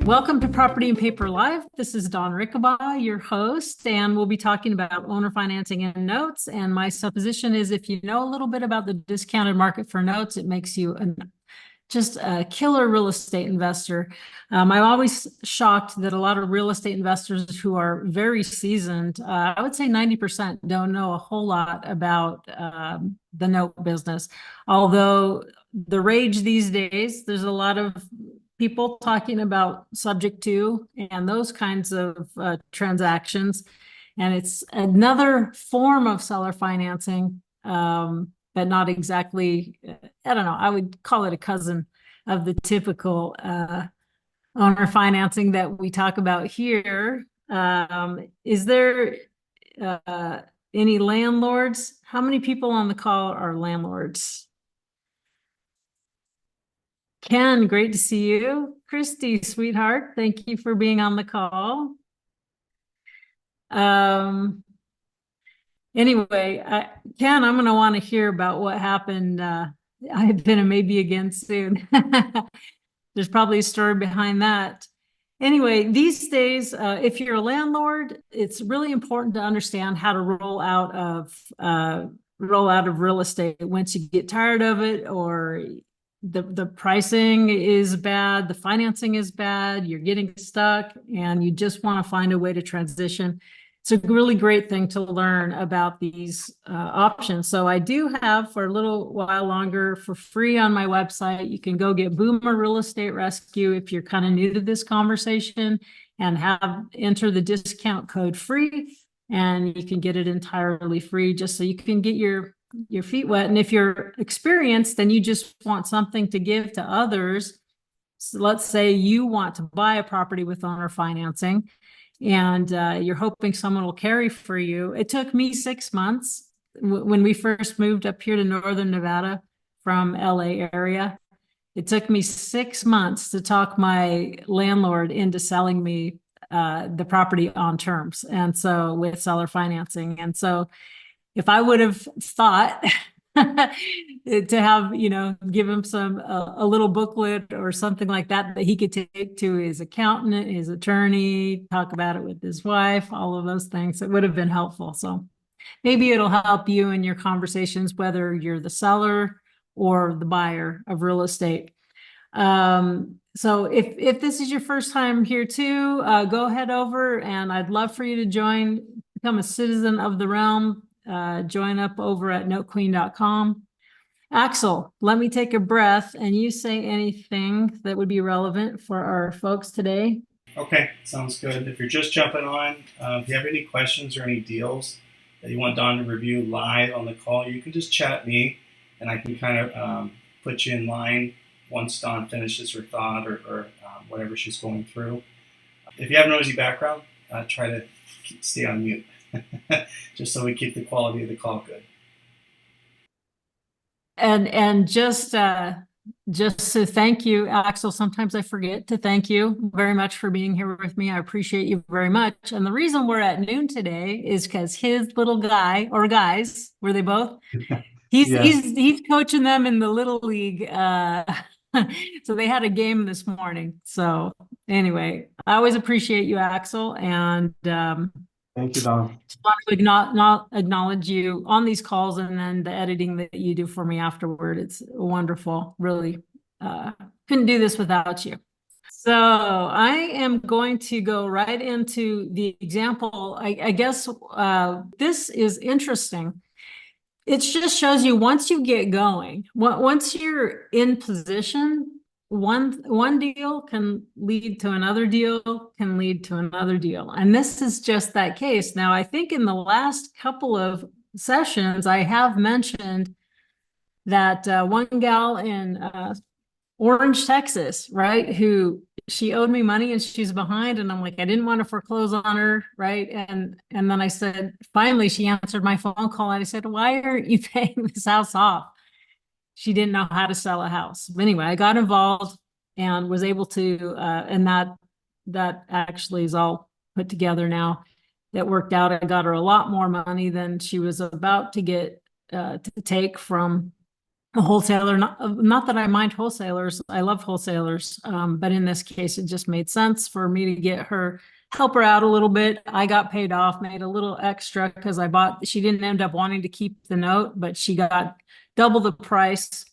Welcome to Property and Paper Live. This is Dawn Rickabaugh, your host, and we'll be talking about owner financing and notes. And my supposition is if you know a little bit about the discounted market for notes, it makes you just a killer real estate investor. I'm always shocked that a lot of real estate investors who are very seasoned, I would say 90% don't know a whole lot about the note business. Although the rage these days, there's a lot of people talking about subject to and those kinds of transactions. And it's another form of seller financing, but not exactly, I don't know, I would call it a cousin of the typical owner financing that we talk about here. Is there any landlords? How many people on the call are landlords? Ken, great to see you. Christy, sweetheart, thank you for being on the call. Anyway, Ken, I'm going to want to hear about what happened. I've been a maybe again soon. There's probably a story behind that. Anyway, these days, if you're a landlord, it's really important to understand how to roll out of real estate once you get tired of it, or the pricing is bad, the financing is bad, you're getting stuck, and you just want to find a way to transition. It's a really great thing to learn about these options. So I do have, for a little while longer, for free on my website, you can go get Boomer Real Estate Rescue if you're kind of new to this conversation, and enter the discount code free, and you can get it entirely free just so you can get your feet wet. And if you're experienced and you just want something to give to others, so let's say you want to buy a property with owner financing, and you're hoping someone will carry for you. It took me 6 months when we first moved up here to Northern Nevada from LA area. It took me 6 months to talk my landlord into selling me the property on terms, and so with seller financing. And so if I would have thought to have, give him a little booklet or something like that he could take to his accountant, his attorney, talk about it with his wife, all of those things, it would have been helpful. So maybe it'll help you in your conversations, whether you're the seller or the buyer of real estate. So if this is your first time here too, go ahead over, and I'd love for you to become a citizen of the realm. Join up over at notequeen.com. Axel, let me take a breath and you say anything that would be relevant for our folks today. Okay, sounds good. If you're just jumping on, if you have any questions or any deals that you want Dawn to review live on the call, you can just chat me, and I can kind of put you in line once Dawn finishes her thought or whatever she's going through. If you have noisy background, try to stay on mute, just so we keep the quality of the call good. And just so thank you, Axel. Sometimes I forget to thank you very much for being here with me. I appreciate you very much. And the reason we're at noon today is because his little guy, or guys, were they both? He's coaching them in the little league. So they had a game this morning. So anyway, I always appreciate you, Axel, and thank you, Don. just want to not acknowledge you on these calls, and then the editing that you do for me afterward. It's wonderful. Really, couldn't do this without you. So I am going to go right into the example. I guess this is interesting. It just shows you once you get going, once you're in position, one deal can lead to another deal, can lead to another deal. And this is just that case. Now, I think in the last couple of sessions, I have mentioned that one gal in Orange, Texas, right, who she owed me money and she's behind, and I'm like, I didn't want to foreclose on her, right? And then I said, finally, she answered my phone call, and I said, why aren't you paying this house off? She didn't know how to sell a house. But anyway, I got involved and was able to, and that actually is all put together now. That worked out. I got her a lot more money than she was about to get to take from a wholesaler. Not that I mind wholesalers. I love wholesalers. But in this case, it just made sense for me to help her out a little bit. I got paid off, made a little extra because she didn't end up wanting to keep the note, but she got double the price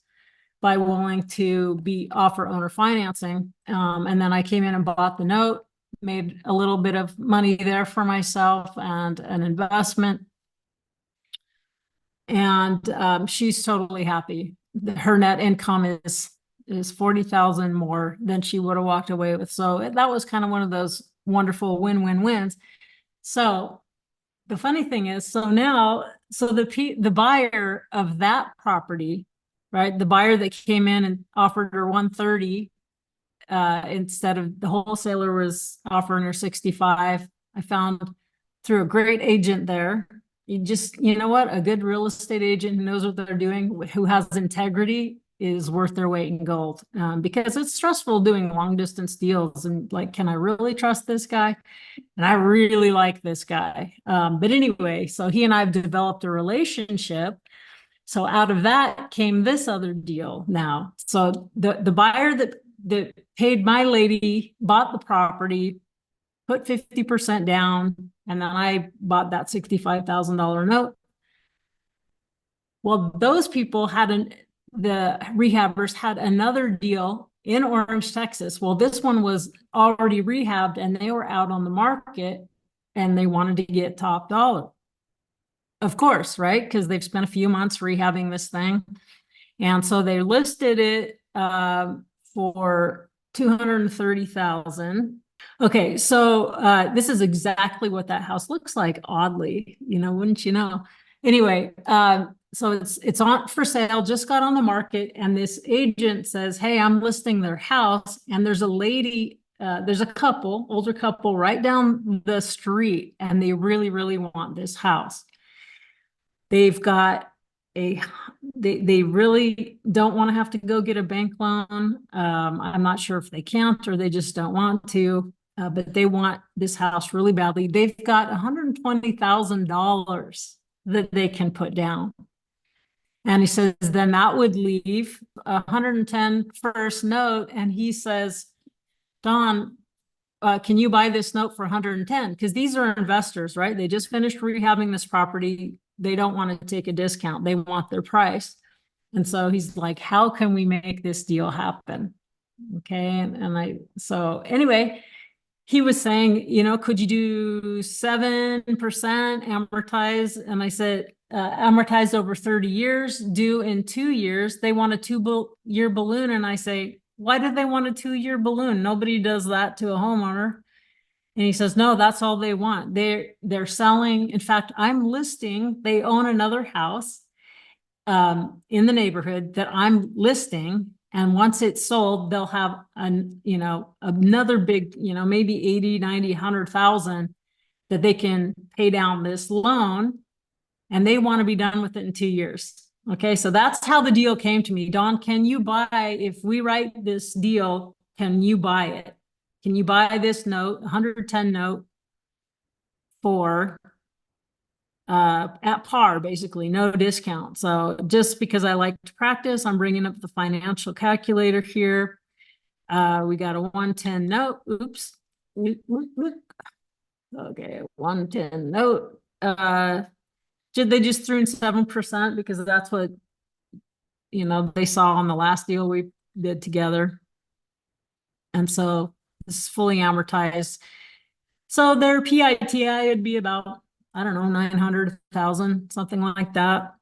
by willing to offer owner financing. And then I came in and bought the note, made a little bit of money there for myself and an investment. And she's totally happy. Her net income is 40,000 more than she would have walked away with. So that was kind of one of those wonderful win-win-wins. So the funny thing is, the buyer of that property, right? The buyer that came in and offered her 130, instead of the wholesaler was offering her 65. I found through a great agent there. You know what? A good real estate agent who knows what they're doing, who has integrity, is worth their weight in gold. Because it's stressful doing long distance deals. And like, can I really trust this guy? And I really like this guy. But anyway, so he and I have developed a relationship. So out of that came this other deal now. So the buyer that paid my lady bought the property, put 50% down, and then I bought that $65,000 note. Well, those people the rehabbers had another deal in Orange, Texas. Well, this one was already rehabbed and they were out on the market and they wanted to get top dollar. Of course, right? Because they've spent a few months rehabbing this thing. And so they listed it for $230,000. Okay, so this is exactly what that house looks like, oddly, wouldn't you know? Anyway, so it's on for sale, just got on the market, and this agent says, hey, I'm listing their house, and there's a lady, there's a older couple right down the street, and they really, really want this house. They've got they really don't want to have to go get a bank loan. I'm not sure if they can't or they just don't want to, but they want this house really badly. They've got $120,000 that they can put down. And he says, then that would leave 110 first note. And he says, Don, can you buy this note for 110? Because these are investors, right? They just finished rehabbing this property. They don't want to take a discount. They want their price. And so he's like, how can we make this deal happen? Okay. So anyway, he was saying, could you do 7% amortize? And I said, amortize over 30 years, due in 2 years. They want a 2-year balloon. And I say, why do they want a 2-year balloon? Nobody does that to a homeowner. And he says, no, that's all they want. They're selling. In fact, I'm listing, they own another house in the neighborhood that I'm listing. And once it's sold, they'll have another big, maybe 80, 90, 100,000 that they can pay down this loan. And they want to be done with it in 2 years. Okay, so that's how the deal came to me. Don, can you buy, if we write this deal, can you buy it? Can you buy this note, 110 note, for at par, basically, no discount? So just because I like to practice, I'm bringing up the financial calculator here. We got a 110 note. Oops. Okay, 110 note. They just threw in 7% because that's what they saw on the last deal we did together. And so this is fully amortized. So their PITI would be about, I don't know, 900,000, something like that.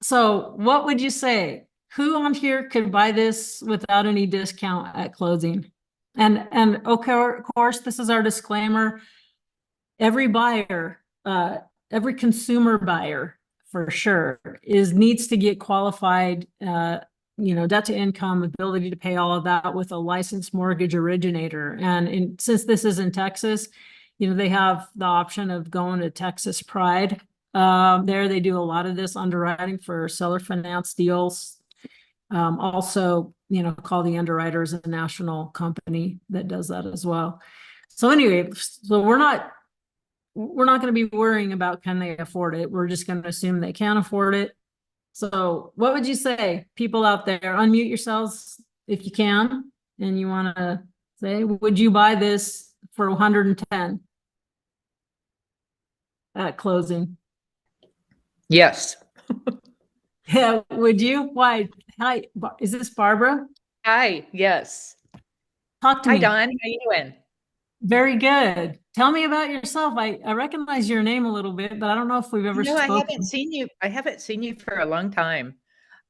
So what would you say? Who on here could buy this without any discount at closing? And okay, of course, this is our disclaimer. Every buyer, every consumer buyer for sure needs to get qualified, debt to income, ability to pay, all of that, with a licensed mortgage originator. And since this is in Texas, they have the option of going to Texas Pride. There they do a lot of this underwriting for seller finance deals. Also, call the underwriters a national company that does that as well. So anyway, so we're not going to be worrying about can they afford it. We're just going to assume they can afford it. So what would you say, people out there, unmute yourselves if you can, and you want to say, would you buy this for 110 at closing? Yes. Yeah, would you? Why? Hi, is this Barbara? Hi. Yes. Talk to Hi, me. Don. How you doing? Very good. Tell me about yourself. I recognize your name a little bit, but I don't know if we've ever No, I spoken. haven't seen you. I haven't seen you for a long time.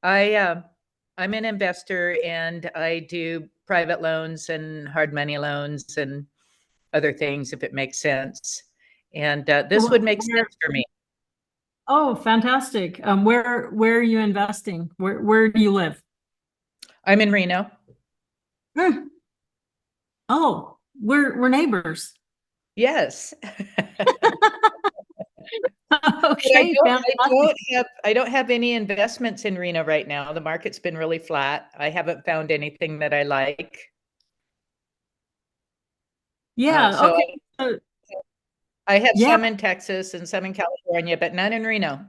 I I'm an investor and I do private loans and hard money loans and other things if it makes sense. And this would make Where, sense for me. oh, fantastic. Where are you investing? Where do you live? I'm in Reno. Hmm. Oh, we're neighbors. Yes. But Okay, fantastic. I don't have any investments in Reno right now. The market's been really flat. I haven't found anything that I like. Yeah, So okay. So, I have yeah, some in Texas and some in California, but none in Reno.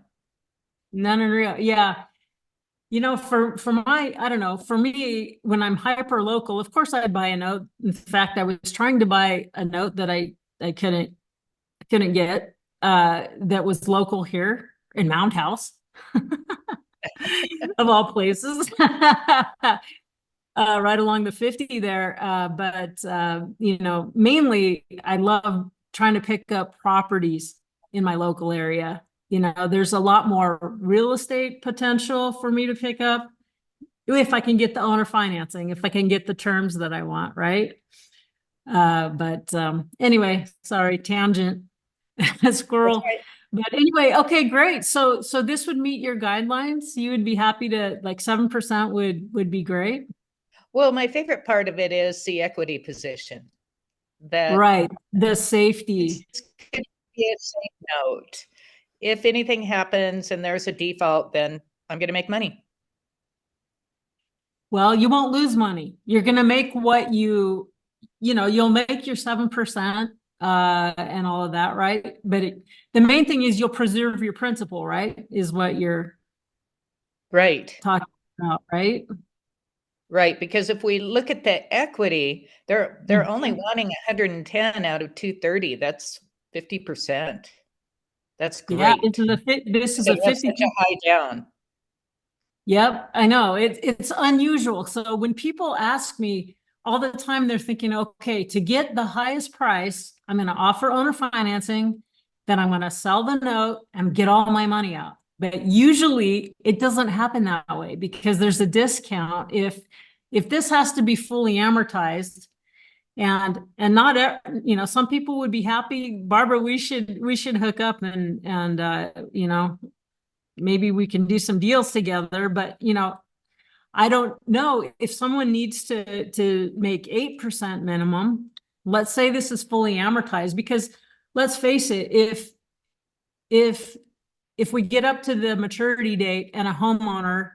none in real. Yeah. You know, for my, I don't know, for me, when I'm hyper local, of course I'd buy a note. In fact, I was trying to buy a note that I couldn't get that was local here in Mound House of all places. Right along the 50 there. You know, mainly I love trying to pick up properties in my local area. You know, there's a lot more real estate potential for me to pick up if I can get the owner financing, if I can get the terms that I want, right? Anyway, sorry, tangent, That's squirrel. right. But anyway, okay, great. So this would meet your guidelines. You would be happy to like 7% would be great. Well, my favorite part of it is the equity position. That Right. The it's safety. going to be a safe note. If anything happens and there's a default, then I'm going to make money. Well, you won't lose money. You're going to make what you know, you'll make your 7% and all of that, right? The main thing is you'll preserve your principal, right? Is what you're Right. talking about, right? Right. Because if we look at the equity, they're only wanting 110 out of 230. That's 50%. That's Yeah, great. this is So a you have such a 50. high down. Yep, I know. It's unusual. So when people ask me all the time, they're thinking, okay, to get the highest price, I'm going to offer owner financing, then I'm going to sell the note and get all my money out. But usually it doesn't happen that way because there's a discount if this has to be fully amortized and not you know, some people would be happy. Barbara, we should hook up and you know, maybe we can do some deals together, but you know, I don't know if someone needs to make 8% minimum. Let's say this is fully amortized because let's face it, if if we get up to the maturity date and a homeowner,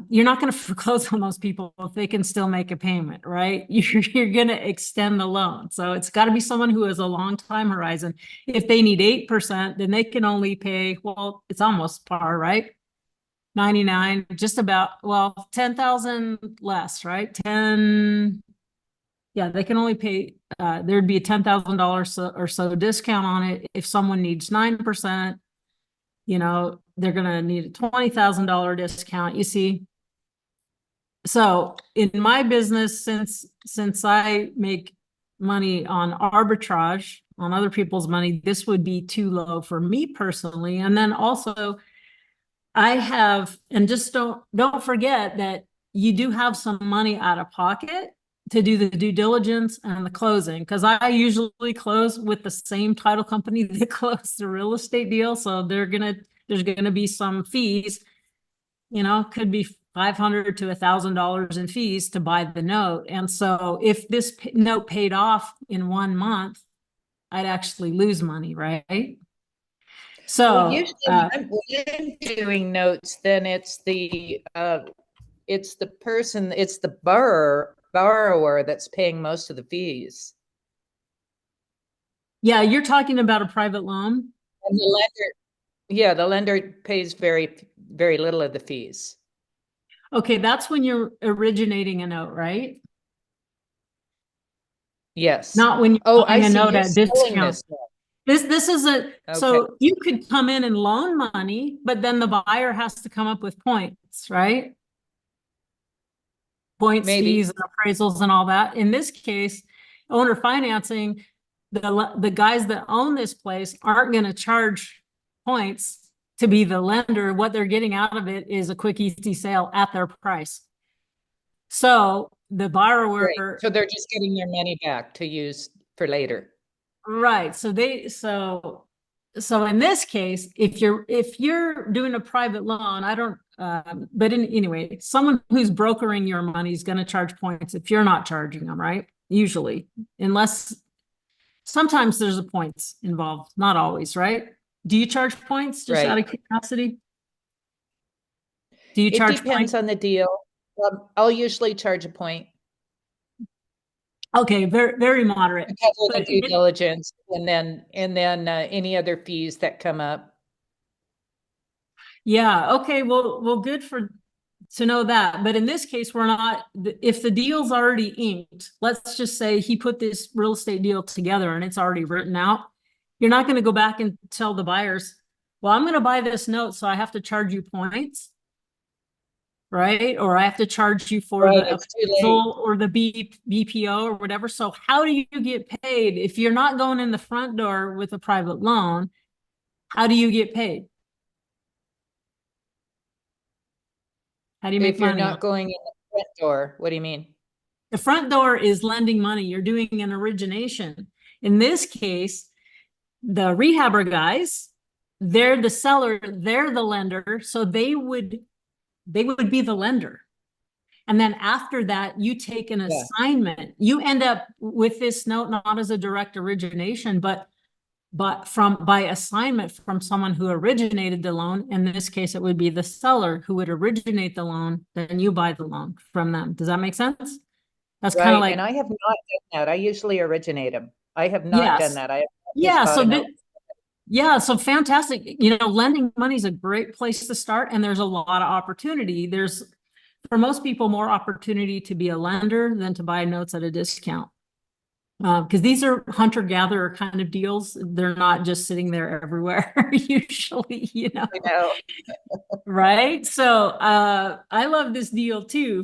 you're not going to foreclose on those people if they can still make a payment, right? You're going to extend the loan. So it's got to be someone who has a long time horizon. If they need 8%, then they can only pay, well, it's almost par, right? 99, just about, well, 10,000 less, right? 10, yeah, they can only pay, there'd be a $10,000 or so discount on it. If someone needs 9%, you know, they're going to need a $20,000 discount, you see. So in my business, since I make money on arbitrage on other people's money, this would be too low for me personally. And then also I have, and just don't forget that you do have some money out of pocket to do the due diligence and the closing. Because I usually close with the same title company that closed the real estate deal. So there's gonna be some fees, you know, could be $500 to $1,000 in fees to buy the note. And so if this note paid off in 1 month, I'd actually lose money, right? Well, So usually when I'm doing notes, then it's the person, it's the borrower that's paying most of the fees. yeah, you're talking about a private loan. And the lender, Yeah, the lender pays very little of the fees. Okay, that's when you're originating a note, right? Yes. Not when Oh, you're I buying a see. note You're at selling discount. this now. This is a, Okay. so you could come in and loan money, but then the buyer has to come up with points, right? Points, Maybe. fees, and appraisals and all that. In this case, owner financing, the guys that own this place aren't going to charge points to be the lender. What they're getting out of it is a quick, easy sale at their price. So the borrower, Right. So they're just getting their money back to use for later. right? So in this case, if you're doing a private loan, I don't. But anyway, someone who's brokering your money is going to charge points if you're not charging them, right? Usually, unless sometimes there's a points involved, not always, right? Do you charge points just out Right. of curiosity? Do you It charge depends points? on the deal. I'll usually charge a point Okay, very, very moderate. to cover the But due diligence and then any other fees that come up. yeah, okay, well, good to know that. But in this case, we're not, if the deal's already inked, let's just say he put this real estate deal together and it's already written out. You're not going to go back and tell the buyers, well, I'm going to buy this note, so I have to charge you points, right? Or I have to charge you for Right. the It's too late. appraisal or the BPO or whatever. So how do you get paid if you're not going in the front door with a private loan? How do you get paid? How do you make If you're money on not going in the front door, what do you mean? the front door is lending money. You're doing an origination. In this case, the rehabber guys, they're the seller, they're the lender, so they would be the lender. And then after that, you take an assignment. You end up with this note not as a direct origination, but from by assignment from someone who originated the loan. In this case, it would be the seller who would originate the loan, then you buy the loan from them. Does that make sense? That's kind of Right. like, And I have not done that. I usually originate them. I have not done yes. that. I have just Yeah, bought a note. yeah, so fantastic. You know, lending money is a great place to start, and there's a lot of opportunity. There's, for most people, more opportunity to be a lender than to buy notes at a discount. Because these are hunter-gatherer kind of deals. They're not just sitting there everywhere, usually, I know. right? So I love this deal too,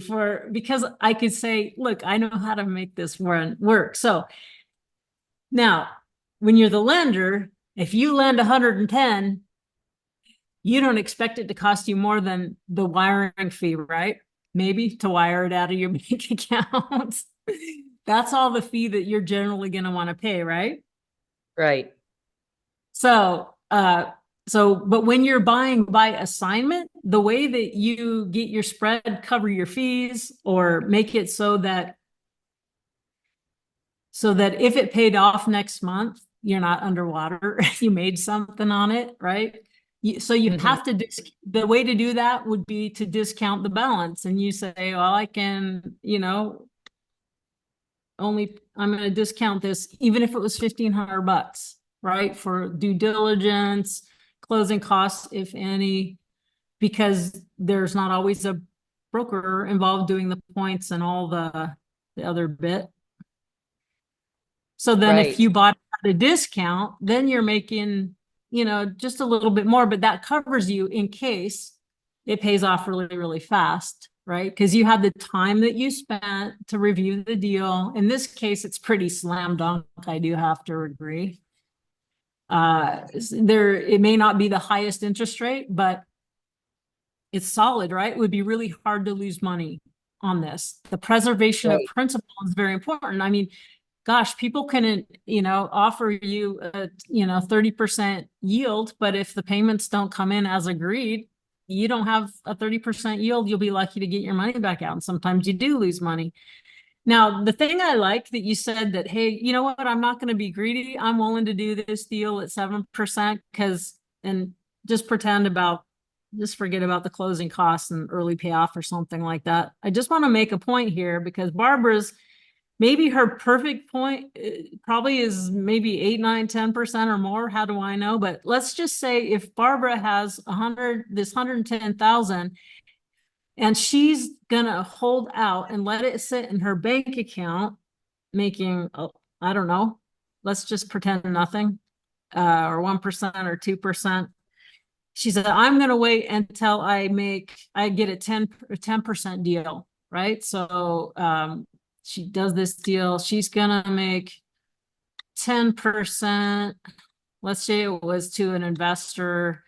because I could say, look, I know how to make this work. So now, when you're the lender, if you lend 110, you don't expect it to cost you more than the wiring fee, right? Maybe to wire it out of your bank account. That's all the fee that you're generally going to want to pay, right? Right. So, but when you're buying by assignment, the way that you get your spread, cover your fees, or make it so that if it paid off next month, you're not underwater. You made something on it, right? So you have to, the way to do that would be to discount the balance. And you say, well, I can, I'm going to discount this, even if it was $1,500, right? For due diligence, closing costs, if any, because there's not always a broker involved doing the points and all the other bit. So then if you Right. bought at a discount, then you're making, just a little bit more, but that covers you in case it pays off really, really fast, right? Because you had the time that you spent to review the deal. In this case, it's pretty slam dunk, I do have to agree. It may not be the highest interest rate, but it's solid, right? It would be really hard to lose money on this. The preservation of Right. principal is very important. I mean, gosh, people can, offer you a, 30% yield, but if the payments don't come in as agreed, you don't have a 30% yield, you'll be lucky to get your money back out. And sometimes you do lose money. Now, the thing I like that you said that, hey, you know what, I'm not going to be greedy. I'm willing to do this deal at 7% and just just forget about the closing costs and early payoff or something like that. I just want to make a point here because Barbara's maybe her perfect point probably is maybe 8, 9, 10% or more. How do I know? But let's just say if Barbara has 110,000 and she's gonna hold out and let it sit in her bank account, making, I don't know, let's just pretend nothing, or 1% or 2%. She said, I'm going to wait until I get a 10% deal, right? So she does this deal. She's going to make 10%. Let's say it was to an investor,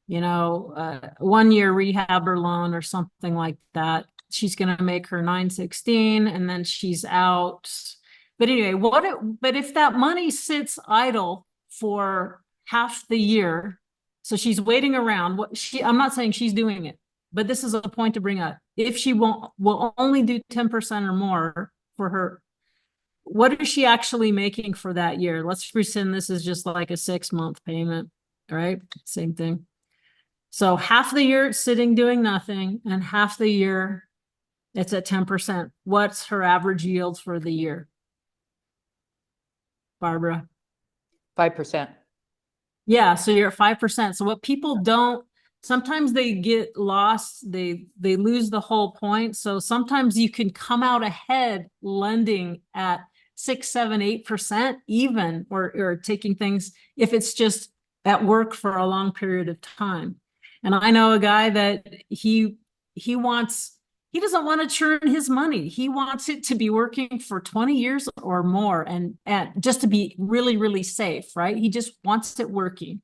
1-year rehab or loan or something like that. She's going to make her 916 and then she's out. But anyway, but if that money sits idle for half the year, so she's waiting around, I'm not saying she's doing it, but this is a point to bring up. If she will only do 10% or more for her, what is she actually making for that year? Let's pretend this is just like a 6-month payment, right? Same thing. So half the year it's sitting doing nothing, and half the year it's at 10%. What's her average yield for the year, Barbara? 5%. Yeah, so you're at 5%. So what people don't, sometimes they get lost, they lose the whole point. So sometimes you can come out ahead lending at 6, 7, 8% even, or taking things if it's just at work for a long period of time. And I know a guy that he doesn't want to churn his money. He wants it to be working for 20 years or more and just to be really, really safe, right? He just wants it working.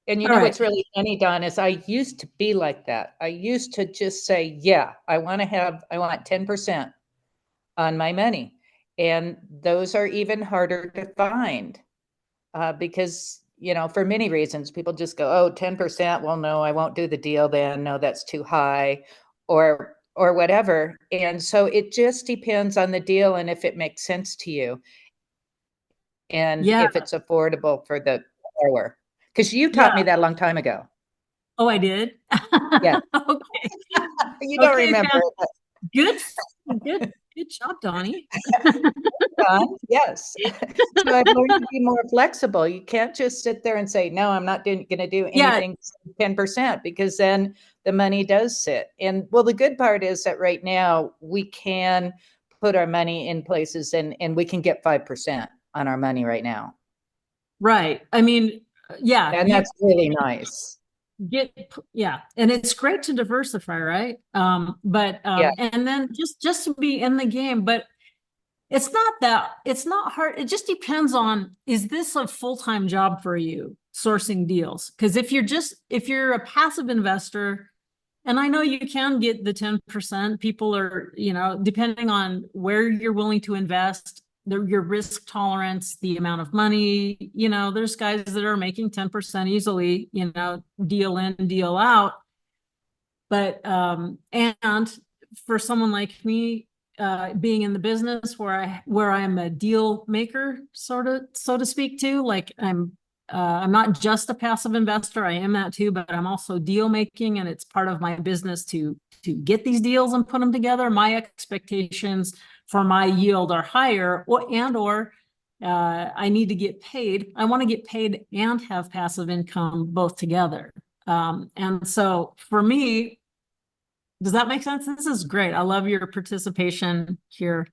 And All right. what's really funny, Don, is I used to be like that. I used to just say, yeah, I want 10% on my money. And those are even harder to find because, for many reasons, people just go, oh, 10%. Well, no, I won't do the deal then. No, that's too high or whatever. And so it just depends on the deal and if it makes sense to you and if it's affordable for the borrower. Because you taught me that a long time ago. Oh, I did? Yeah. Okay. You don't remember. Good job, Donnie. Yes. So I've learned to be more flexible. You can't just sit there and say, no, I'm not going to do anything 10% because then the money does sit. And well, the good part is that right now we can put our money in places and we can get 5% on our money right now. Right. I mean, yeah. And that's really nice. And it's great to diversify, right? And then just to be in the game, but it's not hard. It just depends on, is this a full-time job for you, sourcing deals? Because if you're a passive investor, and I know you can get the 10%, people are, depending on where you're willing to invest, your risk tolerance, the amount of money, there's guys that are making 10% easily, deal in, deal out. But, and for someone like me, being in the business where I'm a deal maker, sort of, so to speak, too, like I'm not just a passive investor. I am that too, but I'm also deal making, and it's part of my business to get these deals and put them together. My expectations for my yield are higher, or I need to get paid. I want to get paid and have passive income both together. And so for me, does that make sense? This is great. I love your participation here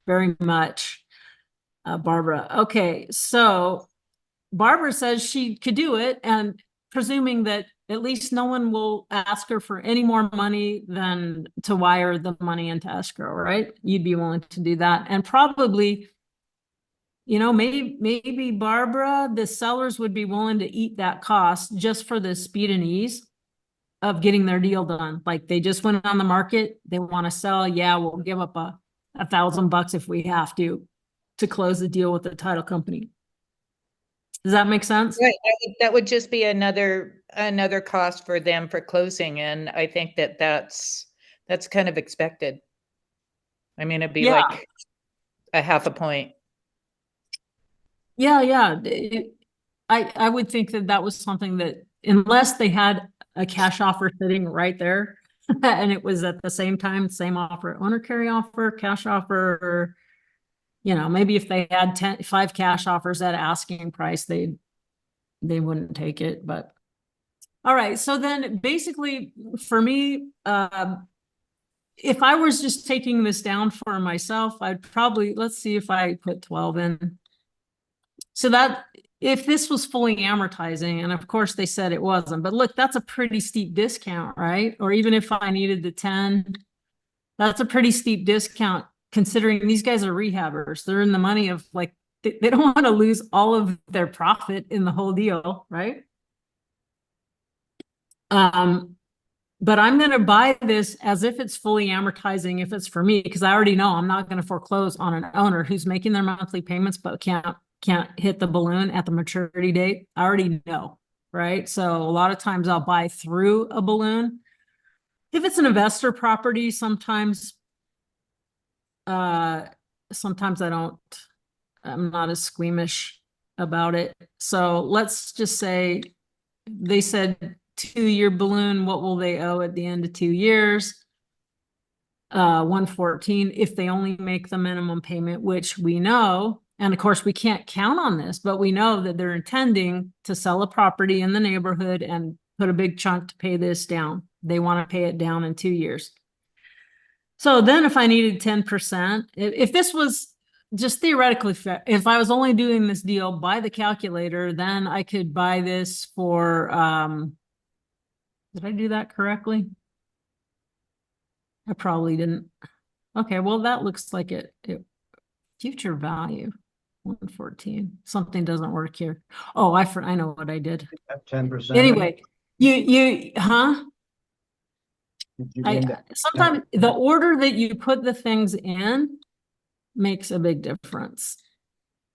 very much, Barbara. Okay, so Barbara says she could do it, and presuming that at least no one will ask her for any more money than to wire the money into escrow, right? You'd be willing to do that. And probably, maybe Barbara, the sellers would be willing to eat that cost just for the speed and ease of getting their deal done. Like they just went on the market, they want to sell. Yeah, we'll give up $1,000 if we have to close the deal with the title company. Does that make sense? Right. That would just be another cost for them for closing. And I think that's kind of expected. I mean, it'd be like a half a point. Yeah. I would think that was something that, unless they had a cash offer sitting right there, And it was at the same time, same offer, owner carry offer, cash offer. You know, maybe if they had 5 cash offers at asking price, they wouldn't take it, but. All right, so then basically for me, if I was just taking this down for myself, I'd probably, let's see if I put 12 in. So that if this was fully amortizing, and of course they said it wasn't, but look, that's a pretty steep discount, right? Or even if I needed the 10, that's a pretty steep discount considering these guys are rehabbers. They're in the money of like, they don't want to lose all of their profit in the whole deal, right? But I'm going to buy this as if it's fully amortizing if it's for me, because I already know I'm not going to foreclose on an owner who's making their monthly payments but can't hit the balloon at the maturity date. I already know, right? So a lot of times I'll buy through a balloon. If it's an investor property, sometimes I don't, I'm not as squeamish about it. So let's just say they said 2-year balloon, what will they owe at the end of 2 years? 114 if they only make the minimum payment, which we know, and of course we can't count on this, but we know that they're intending to sell a property in the neighborhood and put a big chunk to pay this down. They want to pay it down in 2 years. So then if I needed 10%, if this was just theoretically, if I was only doing this deal by the calculator, then I could buy this for, did I do that correctly? I probably didn't. Okay, well, that looks like it future value, 114. Something doesn't work here. Oh, I know what I did. 10%. Anyway, huh? Sometimes the order that you put the things in makes a big difference.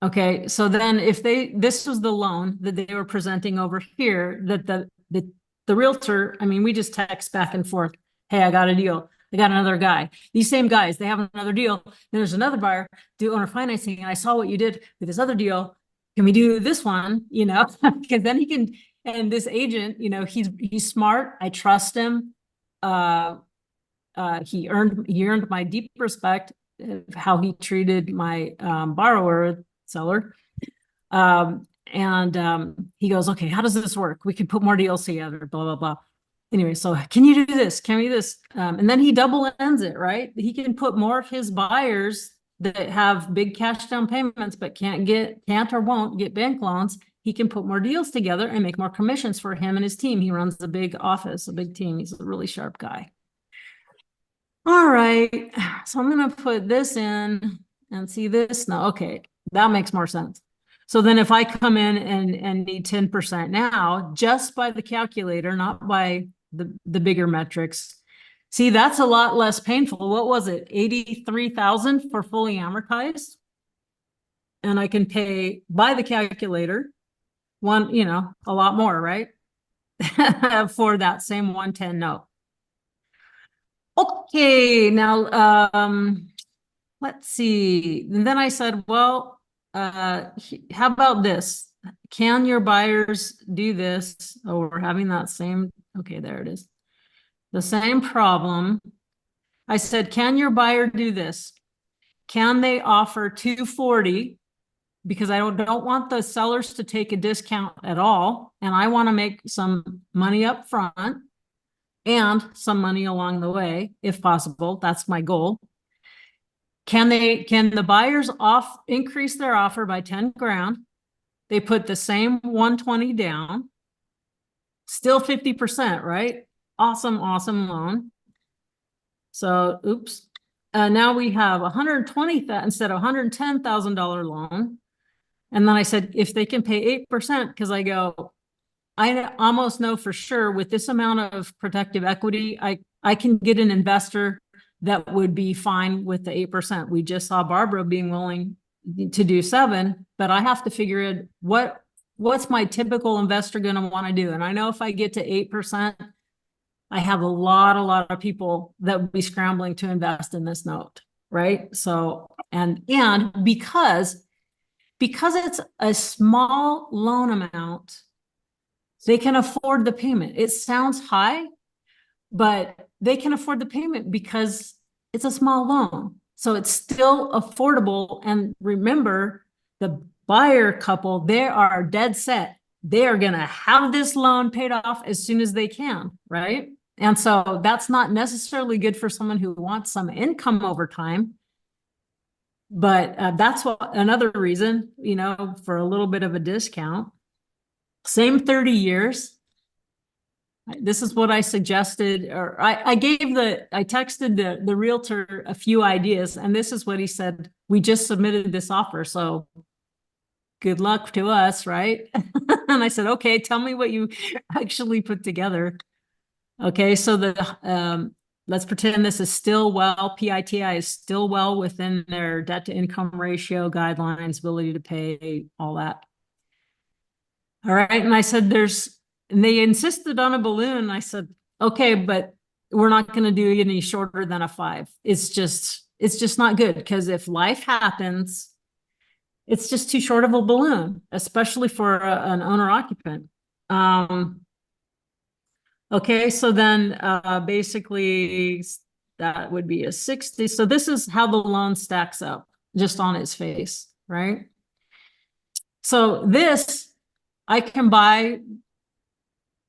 Okay, so then if this was the loan that they were presenting over here, that the realtor, I mean, we just text back and forth. Hey, I got a deal. I got another guy. These same guys, they have another deal. Then there's another buyer do owner financing. And I saw what you did with this other deal. Can we do this one? You know, because then he can, and this agent, you know, he's smart. I trust him. He earned my deep respect of how he treated my borrower, seller. He goes, okay, how does this work? We can put more deals together, blah, blah, blah. Anyway, so can you do this? Can we do this? And then he double ends it, right? He can put more of his buyers that have big cash down payments, but can't or won't get bank loans. He can put more deals together and make more commissions for him and his team. He runs a big office, a big team. He's a really sharp guy. All right, so I'm going to put this in and see this now. Okay, that makes more sense. So then if I come in and need 10% now, just by the calculator, not by the bigger metrics, see, that's a lot less painful. What was it? 83,000 for fully amortized. And I can pay by the calculator a lot more, right? For that same 110 note. Okay, now let's see. And then I said, well, how about this? Can your buyers do this? Oh, we're having that same, okay, there it is. The same problem. I said, can your buyer do this? Can they offer 240? Because I don't want the sellers to take a discount at all. And I want to make some money up front and some money along the way, if possible. That's my goal. Can the buyers increase their offer by 10 grand? They put the same 120 down, still 50%, right? Awesome, awesome loan. So, oops. Now we have $120,000 instead of $110,000 loan. And then I said, if they can pay 8%, because I almost know for sure with this amount of protective equity, I can get an investor that would be fine with the 8%. We just saw Barbara being willing to do 7%, but I have to figure it, what's my typical investor going to want to do? And I know if I get to 8%, I have a lot of people that would be scrambling to invest in this note, right? So, and because it's a small loan amount, they can afford the payment. It sounds high, but they can afford the payment because it's a small loan. So it's still affordable. And remember, the buyer couple, they are dead set. They are going to have this loan paid off as soon as they can, right? And so that's not necessarily good for someone who wants some income over time. But that's another reason, for a little bit of a discount. Same 30 years. This is what I suggested, or I texted the realtor a few ideas, and this is what he said. We just submitted this offer, so good luck to us, right? And I said, okay, tell me what you actually put together. Okay, so let's pretend this is still PITI is still well within their debt to income ratio guidelines, ability to pay, all that. All right, and I said and they insisted on a balloon. I said, okay, but we're not going to do any shorter than a 5. It's just not good, because if life happens, it's just too short of a balloon, especially for an owner occupant. Okay, so then basically that would be a 60. So this is how the loan stacks up just on its face, right? So this I can buy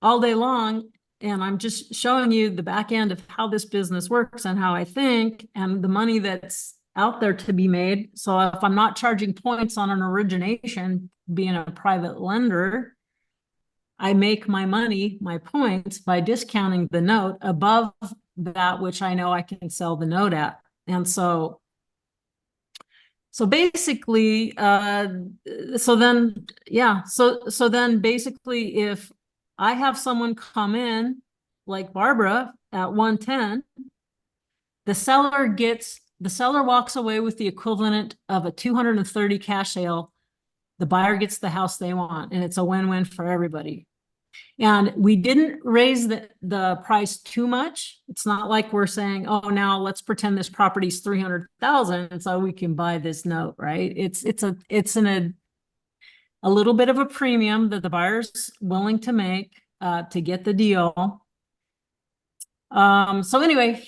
all day long, and I'm just showing you the back end of how this business works and how I think and the money that's out there to be made. So if I'm not charging points on an origination, being a private lender, I make my money, my points, by discounting the note above that which I know I can sell the note at. And so basically, so then basically, if I have someone come in like Barbara at 110, the seller walks away with the equivalent of a 230 cash sale. The buyer gets the house they want, and it's a win-win for everybody. And we didn't raise the price too much. It's not like we're saying, oh, now let's pretend this property's 300,000 so we can buy this note, right? It's in a little bit of a premium that the buyer's willing to make to get the deal. So anyway,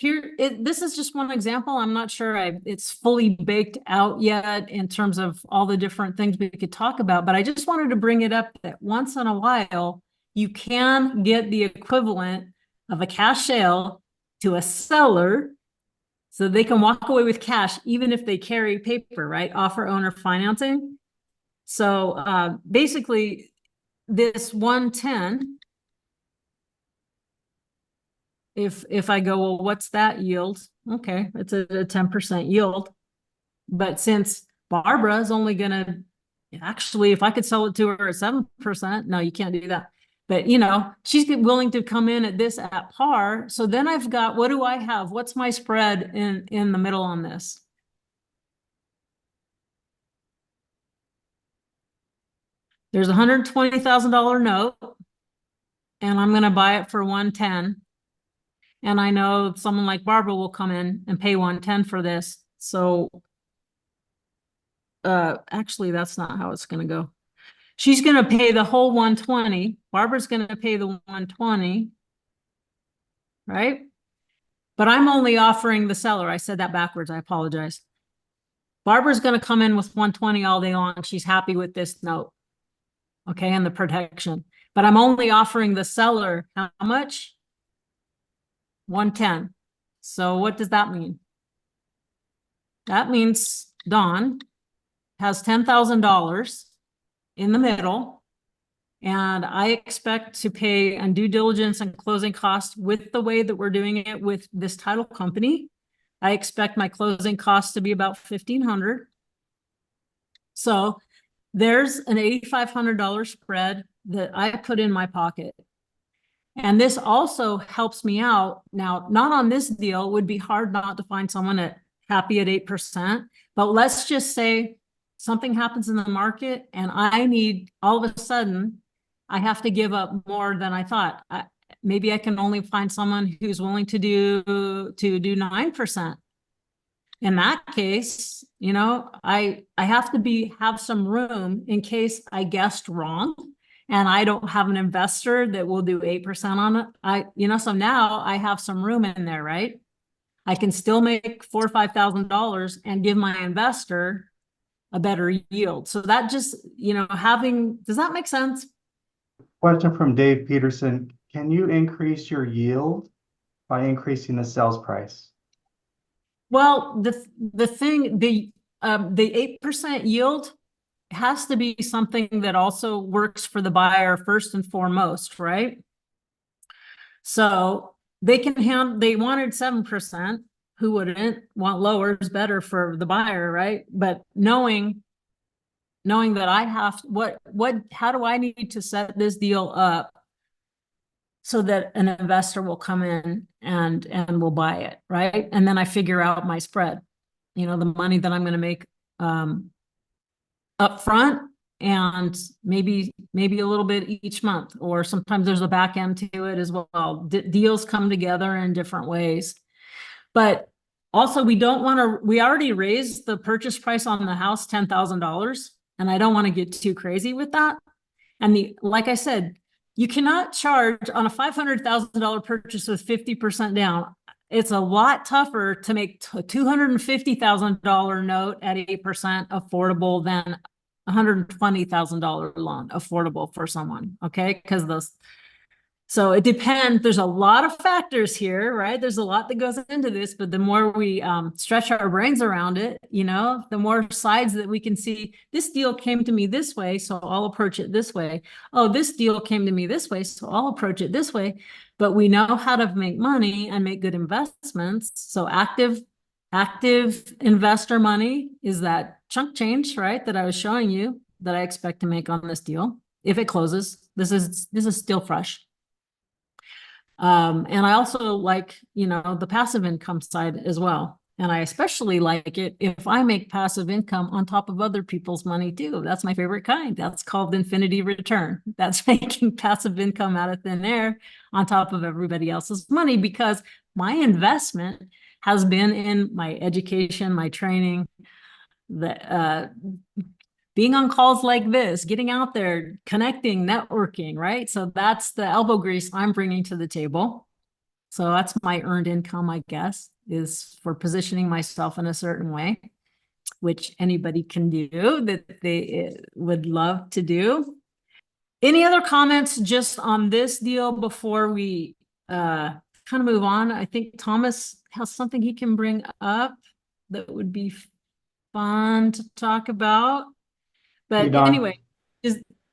this is just one example. I'm not sure it's fully baked out yet in terms of all the different things we could talk about, but I just wanted to bring it up that once in a while, you can get the equivalent of a cash sale to a seller so they can walk away with cash, even if they carry paper, right? Offer owner financing. So basically, this 110, if I go, well, what's that yield? Okay, it's a 10% yield. But since Barbara is only going to, actually, if I could sell it to her at 7%, no, you can't do that. But, she's willing to come in at this at par. So then I've got, what do I have? What's my spread in the middle on this? There's a $120,000 note, and I'm going to buy it for 110. And I know someone like Barbara will come in and pay 110 for this. So actually, that's not how it's going to go. She's going to pay the whole 120. Barbara's going to pay the 120, right? But I'm only offering the seller. I said that backwards. I apologize. Barbara's going to come in with 120 all day long. She's happy with this note, okay, and the protection. But I'm only offering the seller how much? 110. So what does that mean? That means Dawn has $10,000 in the middle, and I expect to pay on due diligence and closing costs with the way that we're doing it with this title company. I expect my closing costs to be about $1,500. So there's an $8,500 spread that I put in my pocket. And this also helps me out. Now, not on this deal, it would be hard not to find someone happy at 8%, but let's just say something happens in the market and I need, all of a sudden, I have to give up more than I thought. Maybe I can only find someone who's willing to do 9%. In that case, I have to have some room in case I guessed wrong and I don't have an investor that will do 8% on it. So now I have some room in there, right? I can still make $4,000 or $5,000 and give my investor a better yield. So that just, does that make sense? Question from Dave Peterson. Can you increase your yield by increasing the sales price? Well, the 8% yield has to be something that also works for the buyer first and foremost, right? So they wanted 7%. Who wouldn't want lower is better for the buyer, right? But knowing that I have how do I need to set this deal up so that an investor will come in and will buy it, right? And then I figure out my spread, the money that I'm going to make up front, and maybe a little bit each month, or sometimes there's a back end to it as well. Deals come together in different ways. But also, we already raised the purchase price on the house $10,000, and I don't want to get too crazy with that. And like I said, you cannot charge on a $500,000 purchase with 50% down. It's a lot tougher to make a $250,000 note at 8% affordable than $120,000 loan affordable for someone. Okay. So it depends. There's a lot of factors here, right? There's a lot that goes into this, but the more we stretch our brains around it, the more sides that we can see. This deal came to me this way, so I'll approach it this way. Oh, this deal came to me this way, so I'll approach it this way. But we know how to make money and make good investments. So active investor money is that chunk change, right? That I was showing you that I expect to make on this deal if it closes. This is still fresh. And I also like, the passive income side as well. And I especially like it if I make passive income on top of other people's money too. That's my favorite kind. That's called infinity return. That's making passive income out of thin air on top of everybody else's money, because my investment has been in my education, my training, being on calls like this, getting out there, connecting, networking, right? So that's the elbow grease I'm bringing to the table. So that's my earned income, I guess, is for positioning myself in a certain way, which anybody can do that they would love to do. Any other comments just on this deal before we kind of move on? I think Thomas has something he can bring up that would be fun to talk about. But Hey, Don. anyway,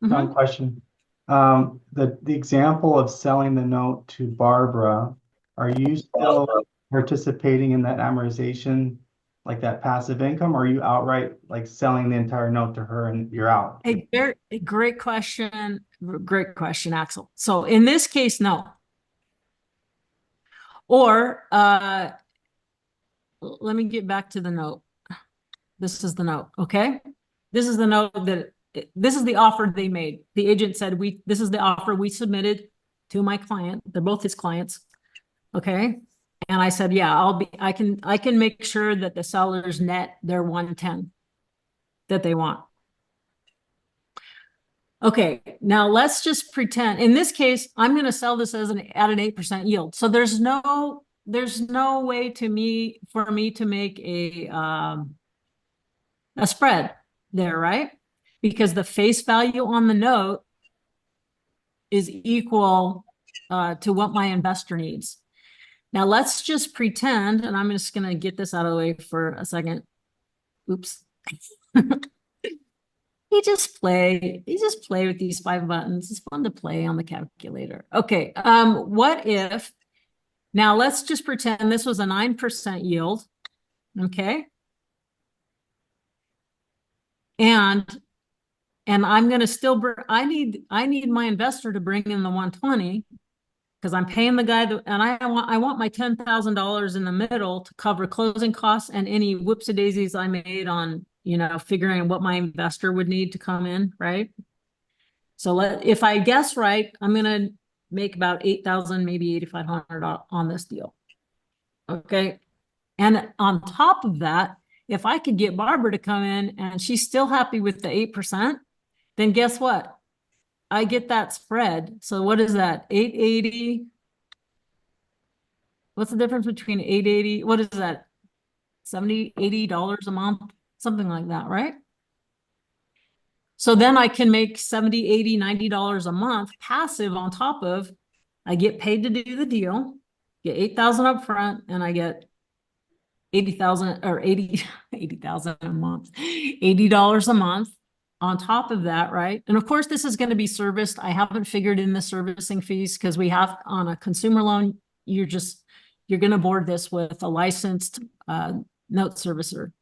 One question. The example of selling the note to Barbara, are you still participating in that amortization, like that passive income, or are you outright like selling the entire note to her and you're out? a great question. Great question, Axel. So in this case, no. Or let me get back to the note. This is the note, okay? This is the note this is the offer they made. The agent said, this is the offer we submitted to my client. They're both his clients. Okay. And I said, yeah, I can make sure that the sellers net their 110 that they want. Okay. Now let's just pretend in this case, I'm going to sell this at an 8% yield. So there's no way for me to make a spread there, right? Because the face value on the note is equal to what my investor needs. Now let's just pretend, and I'm just going to get this out of the way for a second. Oops. You just play with these 5 buttons. It's fun to play on the calculator. Okay. What if, now let's just pretend this was a 9% yield. Okay. And I'm going to still, I need my investor to bring in the 120 because I'm paying the guy and I want my $10,000 in the middle to cover closing costs and any whoopsie-daisies I made on, figuring what my investor would need to come in. Right. So if I guess right, I'm going to make about $8,000, maybe $8,500 on this deal. Okay. And on top of that, if I could get Barbara to come in and she's still happy with the 8%, then guess what? I get that spread. So what is that? 880. What's the difference between 880? What is that? 70, $80 a month, something like that, right? So then I can make 70, 80, $90 a month passive on top of, I get paid to do the deal, get 8,000 up front, and I get 80,000 or 80,000 a month, $80 a month on top of that, right? And of course, this is going to be serviced. I haven't figured in the servicing fees because we have on a consumer loan, you're going to board this with a licensed note servicer.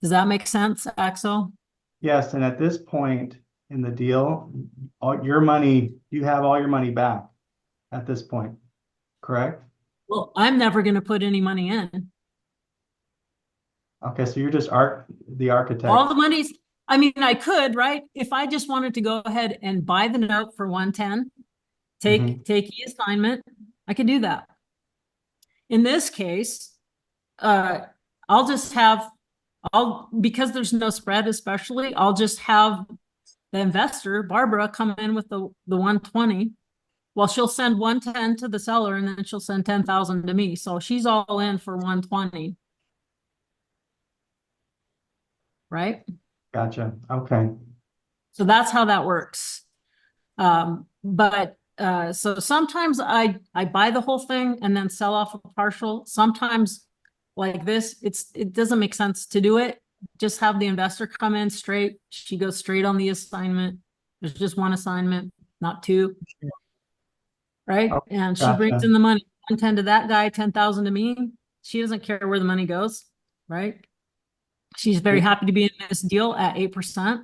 Does that make sense, Axel? Yes, and at this point in the deal, all your money, you have all your money back at this point, correct? Well, I'm never going to put any money in. Okay, so you're just the architect. All the money's, I mean, I could, right? If I just wanted to go ahead and buy the note for 110, take the assignment, I could do that. In this case, I'll just have, because there's no spread, especially, I'll just have the investor, Barbara, come in with the 120. Well, she'll send 110 to the seller and then she'll send 10,000 to me. So she's all in for 120. Right? Gotcha. Okay. So that's how that works. So sometimes I buy the whole thing and then sell off a partial. Sometimes like this, it doesn't make sense to do it. Just have the investor come in straight. She goes straight on the assignment. There's just one assignment, not two. Right? Oh, and she brings in the money, 110 to that guy, 10,000 to me. She doesn't care where the money goes. Right? She's very happy to be in this deal at 8%.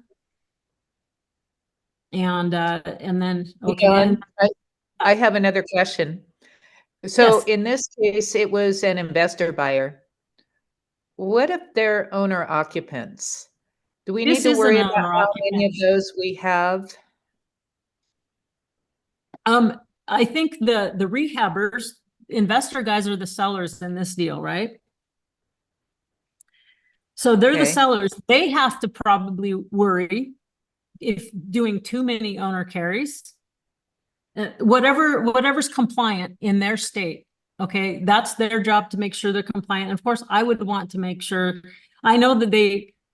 And then, okay. John, I have another question. So Yes. in this case, it was an investor buyer. What if they're owner occupants? Do we need to worry about how many of those we have? I think the rehabbers, investor guys are the sellers in this deal, right? So they're the sellers. They have to probably worry if doing too many owner carries, whatever's compliant in their state. Okay, that's their job to make sure they're compliant. And of course, I would want to make sure. I know that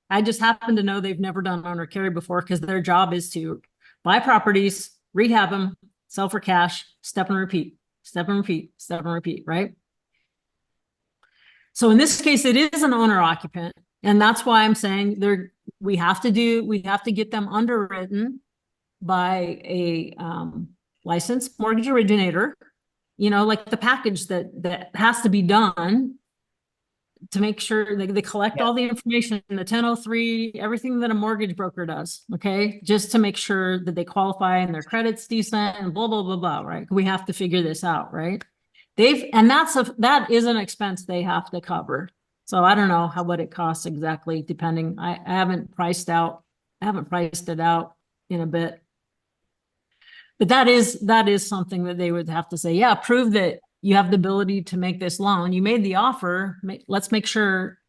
I just happen to know they've never done owner carry before because their job is to buy properties, rehab them, sell for cash, step and repeat, step and repeat, step and repeat, right? So in this case, it is an owner occupant. And that's why I'm saying we have to get them underwritten by a licensed mortgage originator, like the package that has to be done to make sure they collect all the information in the 1003, everything that a mortgage broker does, okay? Just to make sure that they qualify and their credit's decent and blah, blah, blah, blah, right? We have to figure this out, right? That is an expense they have to cover. So I don't know what it costs exactly, depending. I haven't priced it out in a bit. But that is something that they would have to say, yeah, prove that you have the ability to make this loan. You made the offer. Let's make sure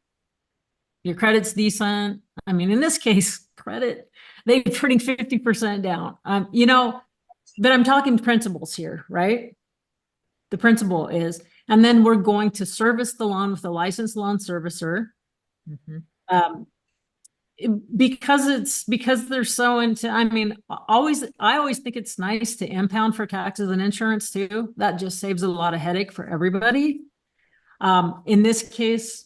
your credit's decent. I mean, in this case, credit, they're putting 50% down. But I'm talking principles here, right? The principle is, and then we're going to service the loan with a licensed loan servicer. Because they're so into, I always think it's nice to impound for taxes and insurance too. That just saves a lot of headache for everybody. In this case,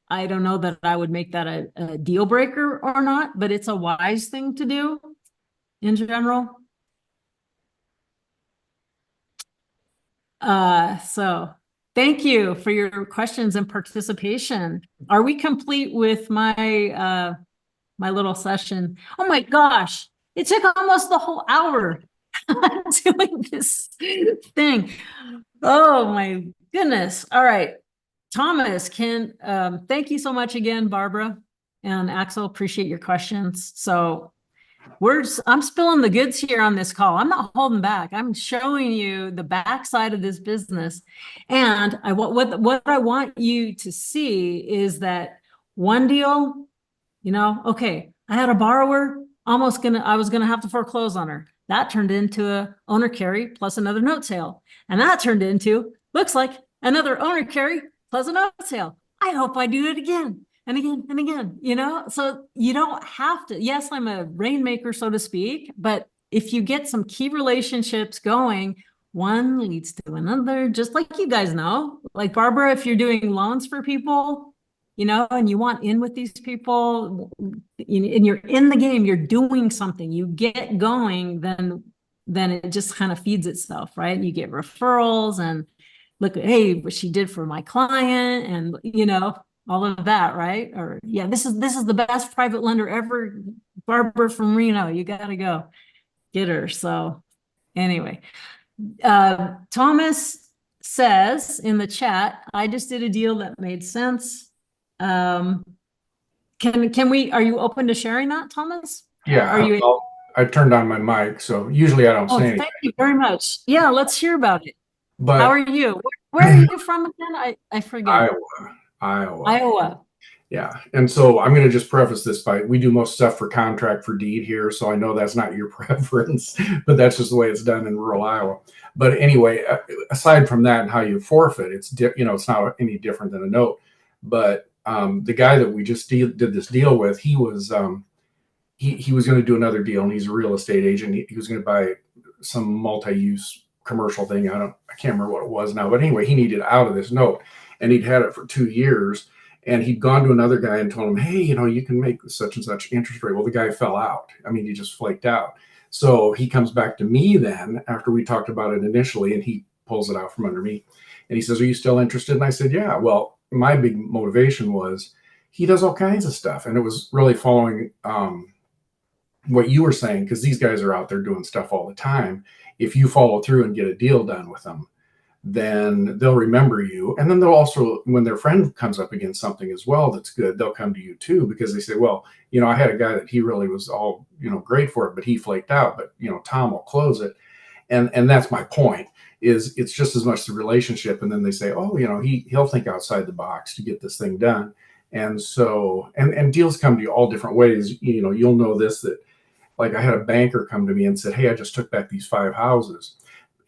I don't know that I would make that a deal breaker or not, but it's a wise thing to do in general. So thank you for your questions and participation. Are we complete with my little session? Oh my gosh, it took almost the whole hour doing this thing. Oh my goodness. All right. Thomas, thank you so much again, Barbara and Axel. Appreciate your questions. So I'm spilling the goods here on this call. I'm not holding back. I'm showing you the backside of this business. And what I want you to see is that one deal, okay, I had a borrower I was gonna have to foreclose on her. That turned into a owner carry plus another note sale. And that turned into, looks like another owner carry plus a note sale. I hope I do it again and again and again, you know? So you don't have to, yes, I'm a rainmaker, so to speak, but if you get some key relationships going, one leads to another, just like you guys know. Like Barbara, if you're doing loans for people, you know, and you want in with these people, and you're in the game, you're doing something, you get going, then it just kind of feeds itself, right? You get referrals and look at, hey, what she did for my client, and you know, all of that, right? Or yeah, this is the best private lender ever. Barbara from Reno, you gotta go get her. So anyway, Thomas says in the chat, I just did a deal that made sense. Can we, are you open to sharing that, Thomas? Yeah, Are you? well, I turned on my mic, so usually I don't Oh, say anything. thank you very much. Yeah, let's hear about it. But How are you? Where are you from again? I forget. Iowa. Iowa. Yeah. And so I'm going to just preface this by, we do most stuff for contract for deed here. So I know that's not your preference, but that's just the way it's done in rural Iowa. But anyway, aside from that and how you forfeit, it's, it's not any different than a note. But the guy that we just did this deal with, he was going to do another deal, and he's a real estate agent. He was going to buy some multi-use commercial thing. I can't remember what it was now, but anyway, he needed out of this note, and he'd had it for 2 years. And he'd gone to another guy and told him, hey, you can make such and such interest rate. Well, the guy fell out. I mean, he just flaked out. So he comes back to me then after we talked about it initially, and he pulls it out from under me. And he says, are you still interested? And I said, yeah. Well, my big motivation was he does all kinds of stuff. And it was really following what you were saying, because these guys are out there doing stuff all the time. If you follow through and get a deal done with them, then they'll remember you. And then they'll also, when their friend comes up against something as well that's good, they'll come to you too, because they say, well, I had a guy that he really was all, great for it, but he flaked out, but, Tom will close it. And that's my point, is it's just as much the relationship. And then they say, oh, he'll think outside the box to get this thing done. And so, and deals come to you all different ways. You'll know this, that like I had a banker come to me and said, hey, I just took back these 5 houses.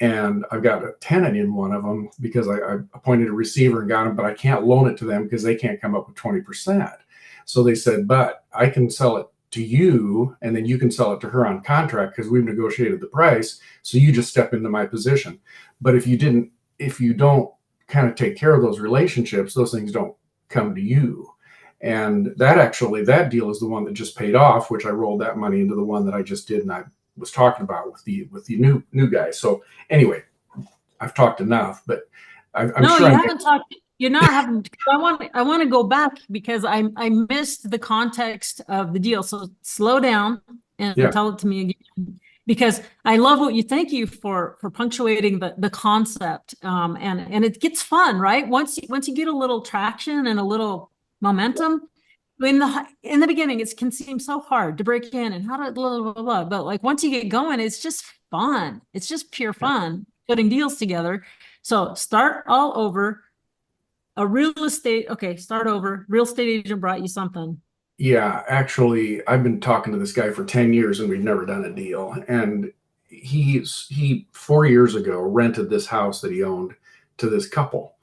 And I've got a tenant in one of them because I appointed a receiver and got them, but I can't loan it to them because they can't come up with 20%. So they said, but I can sell it to you, and then you can sell it to her on contract because we've negotiated the price. So you just step into my position. But if you don't kind of take care of those relationships, those things don't come to you. And that deal is the one that just paid off, which I rolled that money into the one that I just did, and I was talking about with the new guy. So anyway, I've talked enough, but I'm No, sure you haven't talked. You're not having. I want to go back because I missed the context of the deal. So slow down and tell it to me again, because I love what you. Thank you for punctuating the concept. And it gets fun, right? Once you get a little traction and a little momentum. In the beginning, it can seem so hard to break in and how to blah, blah, blah, blah. But like once you get going, it's just fun. It's just pure fun putting deals together. So start all over. Start over. Real estate agent brought you something. Yeah, actually, I've been talking to this guy for 10 years and we've never done a deal. And he 4 years ago rented this house that he owned to this couple.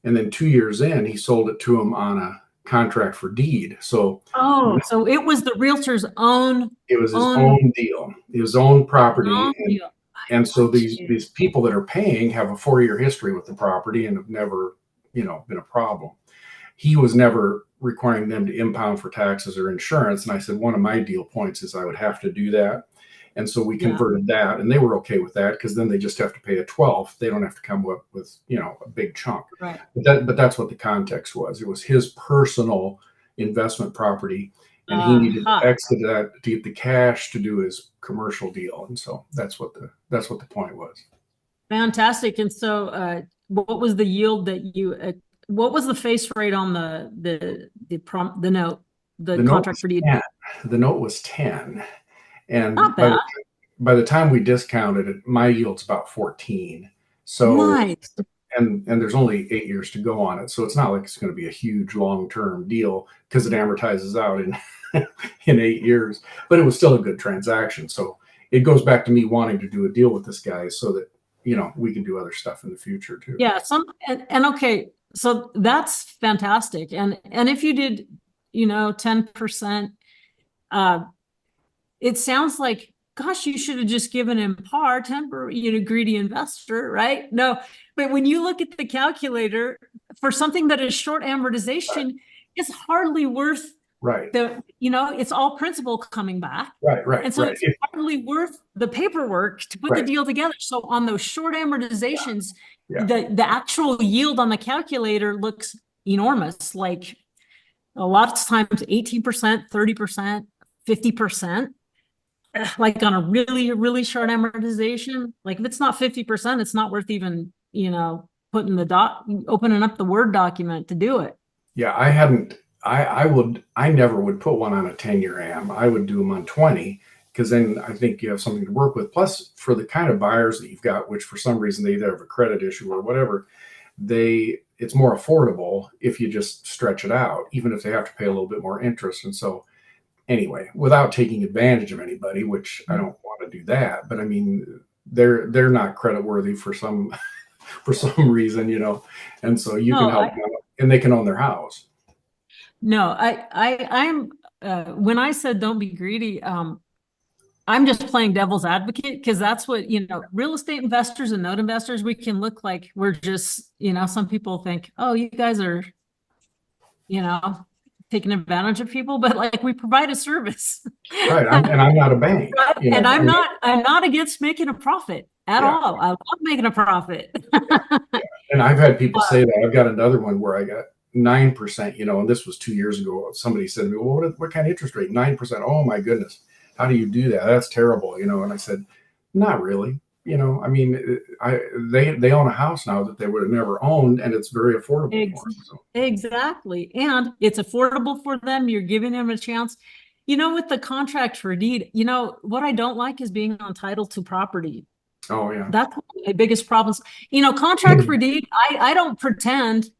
And then 2 years in, he sold it to him on a contract for deed. So so it was the realtor's own. It was his own deal, his own property. Deal. And so these people that are paying have a 4-year history with the property and have never, been a problem. He was never requiring them to impound for taxes or insurance. And I said, one of my deal points is I would have to do that. And so we converted that, and they were okay with that because then they just have to pay a 12th. They don't have to come up with, a big chunk. Right. But that's what the context was. It was his personal investment property, and he needed to exit that to get the cash to do his commercial deal. And so that's what the point was. Fantastic. And so, what was the yield that you? What was the face rate on the note, the contract for deed? The note was 10. And not bad. By the time we discounted it, my yield's about 14. So, nice. and there's only 8 years to go on it, so it's not like it's going to be a huge long-term deal because it amortizes out in in 8 years. But it was still a good transaction, so it goes back to me wanting to do a deal with this guy so that we can do other stuff in the future too. Yeah, and okay, so that's fantastic. And if you did, 10%, it sounds like, gosh, you should have just given him par 10, greedy investor, right? No, but when you look at the calculator for something that is short amortization, it's hardly worth Right. it's all principal coming back. Right. And so Right. it's hardly worth the paperwork to put the Right. deal together. So on those short amortizations, Yeah. the actual yield on the calculator looks enormous. Like a lot of times 18%, 30%, 50%. Like on a really, really short amortization. Like if it's not 50%, it's not worth even, putting opening up the Word document to do it. Yeah, I never would put one on a 10-year am. I would do them on 20 because then I think you have something to work with. Plus, for the kind of buyers that you've got, which for some reason they either have a credit issue or whatever, it's more affordable if you just stretch it out, even if they have to pay a little bit more interest. And so anyway, without taking advantage of anybody, which I don't want to do that, but I mean, they're not credit worthy for some for some reason, and so you can help them out, and they can own their house. No, I'm when I said don't be greedy, I'm just playing devil's advocate because that's what, real estate investors and note investors, we can look like we're just, some people think, oh, you guys are, taking advantage of people, but like we provide a service. Right. I'm not a bank. And I'm not against making a profit at all. I love making a profit. And I've had people say that. I've got another one where I got 9%, and this was 2 years ago. Somebody said to me, well, what kind of interest rate? 9%. Oh my goodness. How do you do that? That's terrible. And I said, not really. I mean, they own a house now that they would have never owned, and it's very affordable for them. So. Exactly. And it's affordable for them. You're giving them a chance. With the contract for deed, what I don't like is being on title to property. Oh, yeah. That's one of my biggest problems. Contract for deed, I don't pretend.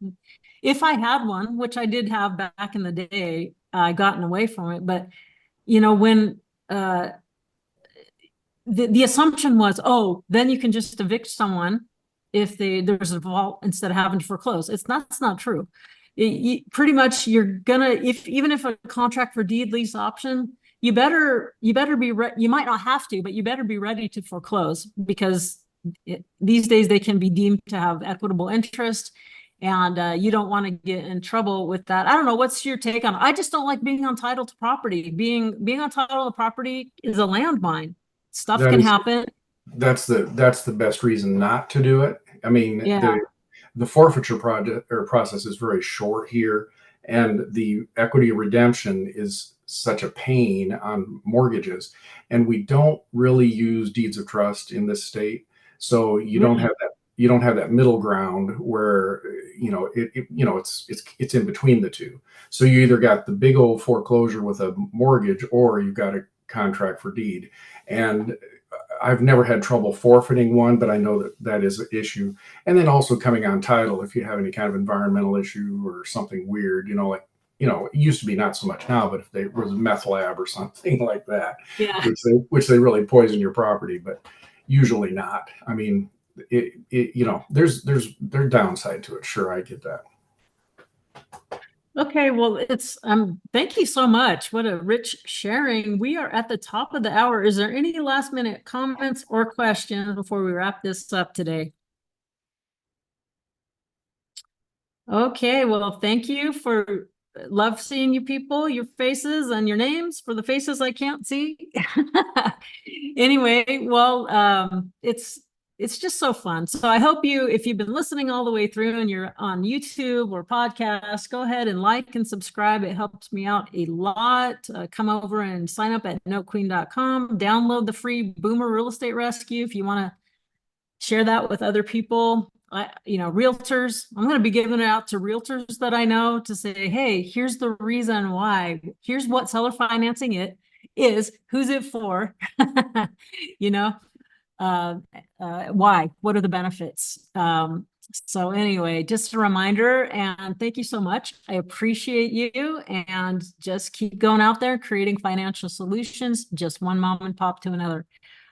If I had one, which I did have back in the day, I gotten away from it. But, when the assumption was, oh, then you can just evict someone if there's a default instead of having to foreclose. That's not true. Pretty much you're gonna, even if a contract for deed lease option, you better be you might not have to, but you better be ready to foreclose because these days they can be deemed to have equitable interest, and you don't want to get in trouble with that. I don't know. What's your take on it? I just don't like being on title to property. Being on title to property is a landmine. Stuff can happen. That's the best reason not to do it. I mean, the forfeiture process is very short here, and the equity redemption is such a pain on mortgages, and we don't really use deeds of trust in this state, so you don't have that middle ground where it's in between the two. So you either got the big old foreclosure with a mortgage, or you've got a contract for deed. And I've never had trouble forfeiting one, but I know that is an issue. And then also coming on title, if you have any kind of environmental issue or something weird, it used to be not so much now, but if there was a meth lab or something like that, which they really poison your property, but usually not. I mean, there's downside to it. Sure, I get that. Okay, well, it's thank you so much. What a rich sharing. We are at the top of the hour. Is there any last minute comments or questions before we wrap this up today? Okay, well, thank you for love seeing you people, your faces and your names. For the faces I can't see. Anyway, well, it's just so fun. So I hope if you've been listening all the way through and you're on YouTube or podcast, go ahead and like and subscribe. It helps me out a lot. Come over and sign up at notequeen.com. Download the free Boomer Real Estate Rescue if you want to share that with other people. Realtors, I'm going to be giving it out to realtors that I know to say, hey, here's the reason why. Here's what seller financing it is. Who's it for? Why? What are the benefits? So anyway, just a reminder, and thank you so much. I appreciate you, and just keep going out there creating financial solutions, just one mom and pop to another.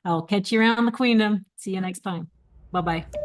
I'll catch you around the queendom. See you next time. Bye-bye.